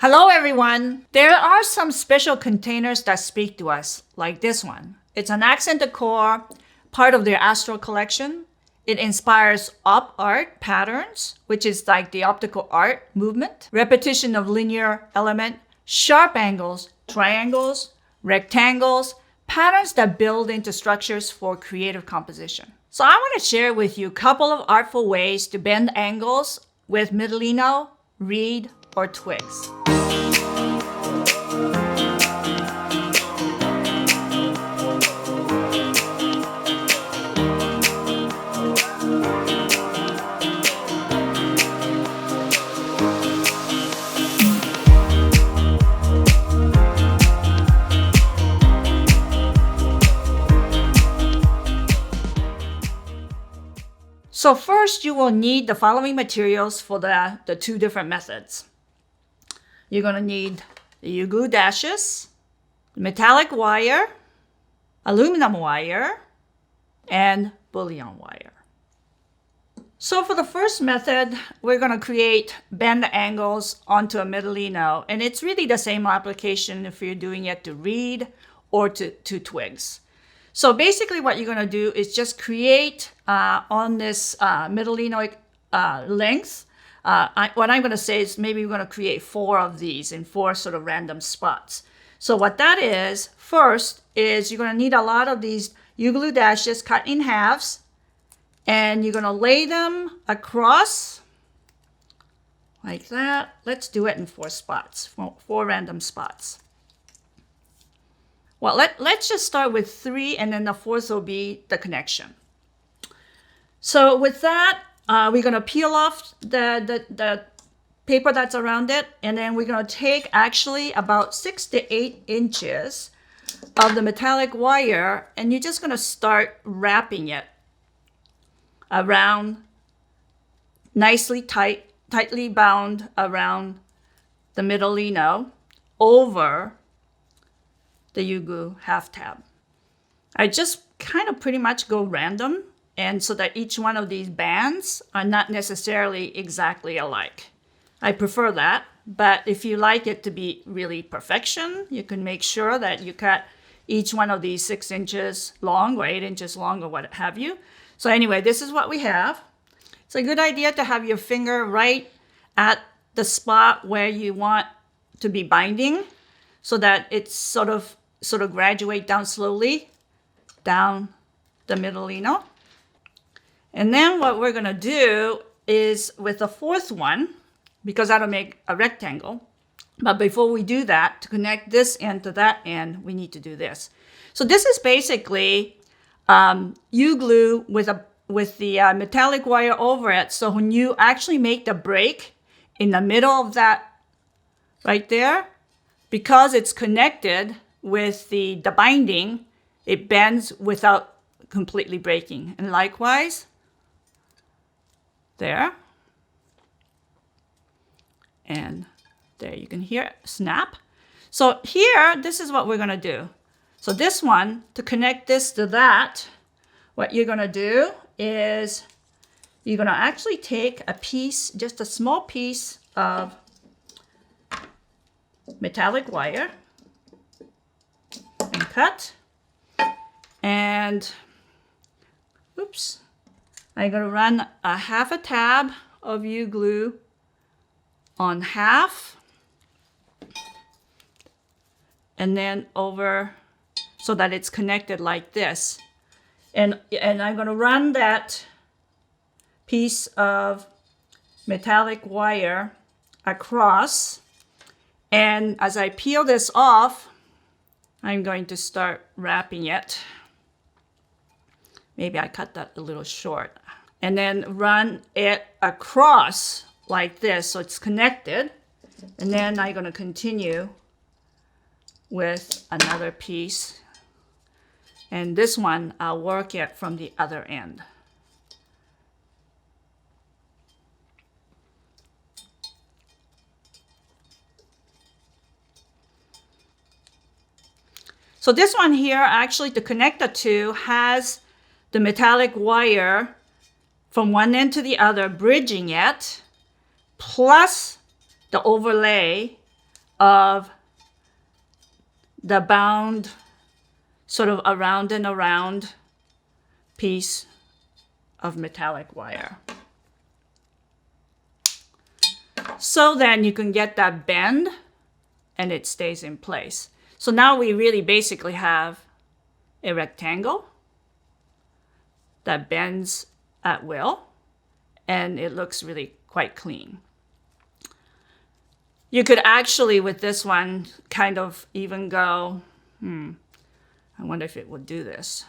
Hello everyone! There are some special containers that speak to us, like this one. It's an Accent Decor, part of their Astral collection. It inspires op art patterns, which is like the optical art movement, repetition of linear element, sharp angles, triangles, rectangles, patterns that build into structures for creative composition. So I want to share with you a couple of artful ways to bend angles with Midollino, reed, or twigs. So first, you will need the following materials for the two different methods. You're going to need the U-glue dashes, metallic wire, aluminum wire, and bullion wire. So for the first method, we're going to create bend angles onto a Midollino, and it's really the same application if you're doing it to reed or to twigs. So basically what you're going to do is just create on this Midollino length. What I'm going to say is maybe we're going to create 4 of these in 4 sort of random spots. So what that is, first is you're going to need a lot of these U-glue dashes cut in halves, and you're going to lay them across like that. Let's do it in 4 spots, 4 random spots. Well, let's just start with 3, and then the 4th will be the connection. So with that, we're going to peel off the paper that's around it, and then we're going to take actually about 6 to 8 inches of the metallic wire, and you're just going to start wrapping it around, nicely tightly bound around the Midollino over the U-glue half tab. I just kind of pretty much go random, and so that each one of these bands are not necessarily exactly alike. I prefer that, but if you like it to be really perfection, you can make sure that you cut each one of these 6 inches long or 8 inches long or what have you. So anyway, this is what we have. It's a good idea to have your finger right at the spot where you want to be binding so that it's sort of graduate down slowly down the Midollino. And then what we're going to do is with the 4th one, because that'll make a rectangle. But before we do that, to connect this end to that end, we need to do this. So this is basically U-glue with the metallic wire over it. So when you actually make the break in the middle of that right there, because it's connected with the binding, it bends without completely breaking. And likewise, there. And there, you can hear it snap. So here, this is what we're going to do. So this one, to connect this to that, what you're going to do is you're going to actually take a piece, just a small piece of metallic wire, and cut. And oops, I'm going to run a half a tab of U-glue on half, and then over so that it's connected like this. And I'm going to run that piece of metallic wire across. And as I peel this off, I'm going to start wrapping it. Maybe I cut that a little short. And then run it across like this so it's connected. And then I'm going to continue with another piece. And this one, I'll work it from the other end. So this one here, actually to connect the two, has the metallic wire from one end to the other, bridging it, plus the overlay of the bound, sort of around and around piece of metallic wire. So then you can get that bend and it stays in place. So now we really basically have a rectangle that bends at will, and it looks really quite clean. You could actually, with this one, kind of even go, I wonder if it would do this.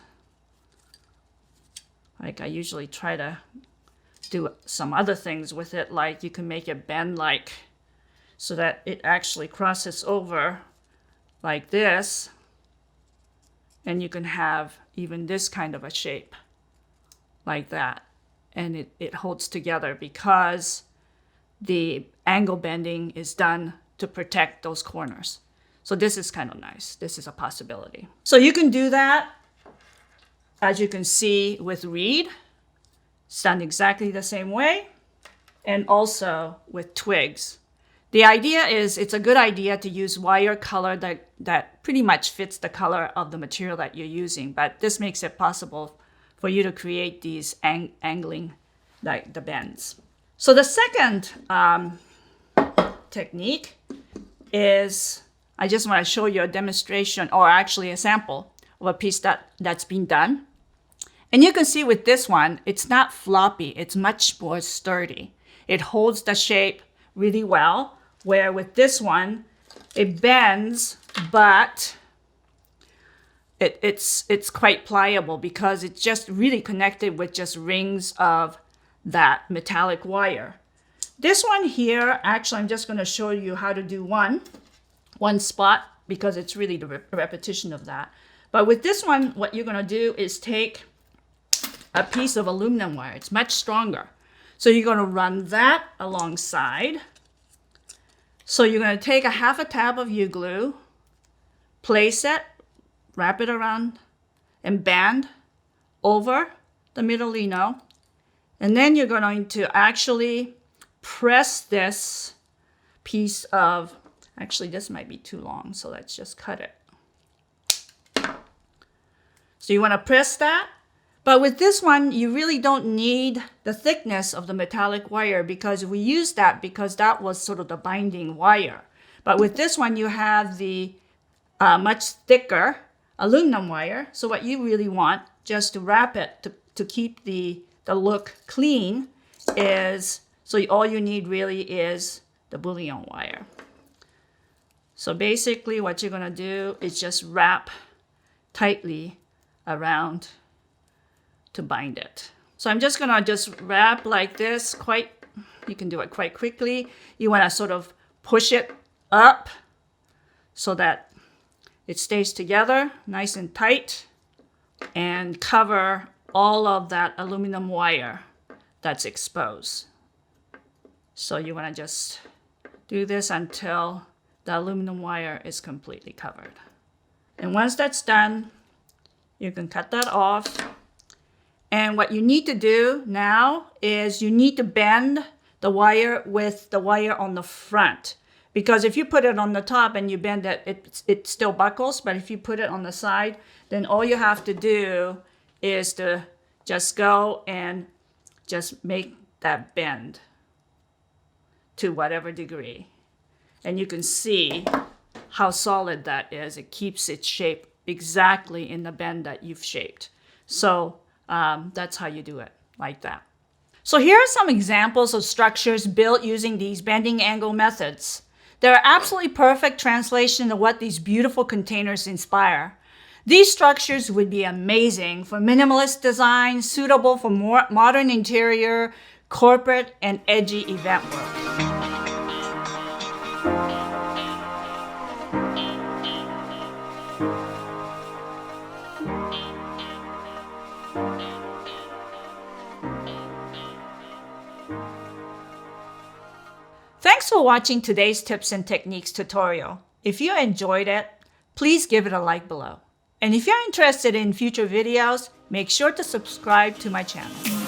Like I usually try to do some other things with it, like you can make it bend like, so that it actually crosses over like this, and you can have even this kind of a shape like that, and it holds together because the angle bending is done to protect those corners. So this is kind of nice. This is a possibility. So you can do that, as you can see, with reed. It's done exactly the same way, and also with twigs. The idea is it's a good idea to use wire color that pretty much fits the color of the material that you're using, but this makes it possible for you to create these angling, like the bends. So the second technique is, I just want to show you a demonstration, or actually a sample of a piece that's been done. And you can see with this one, it's not floppy, it's much more sturdy. It holds the shape really well, where with this one, it bends, but it's quite pliable because it's just really connected with just rings of that metallic wire. This one here, actually, I'm just going to show you how to do one spot because it's really the repetition of that. But with this one, what you're going to do is take a piece of aluminum wire. It's much stronger. So you're going to run that alongside. So you're going to take a half a tab of U-glue, place it, wrap it around, and band over the Midollino. And then you're going to actually press this piece of, actually this might be too long, so let's just cut it. So you want to press that. But with this one, you really don't need the thickness of the metallic wire because we used that because that was sort of the binding wire. But with this one, you have the much thicker aluminum wire. So what you really want, just to wrap it to keep the look clean, is, so all you need really is the bullion wire. So basically what you're going to do is just wrap tightly around to bind it. So I'm just gonna wrap like this, you can do it quite quickly. You wanna sort of push it up so that it stays together nice and tight, and cover all of that aluminum wire that's exposed. So you wanna just do this until the aluminum wire is completely covered. And once that's done, you can cut that off. And what you need to do now is you need to bend the wire with the wire on the front. Because if you put it on the top and you bend it, it still buckles. But if you put it on the side, then all you have to do is to just go and just make that bend to whatever degree. And you can see how solid that is. It keeps its shape exactly in the bend that you've shaped. So that's how you do it, like that. So here are some examples of structures built using these bending angle methods. They're absolutely perfect translation of what these beautiful containers inspire. These structures would be amazing for minimalist design, suitable for more modern interior, corporate, and edgy event work. Thanks for watching today's tips and techniques tutorial. If you enjoyed it, please give it a like below. And if you're interested in future videos, make sure to subscribe to my channel.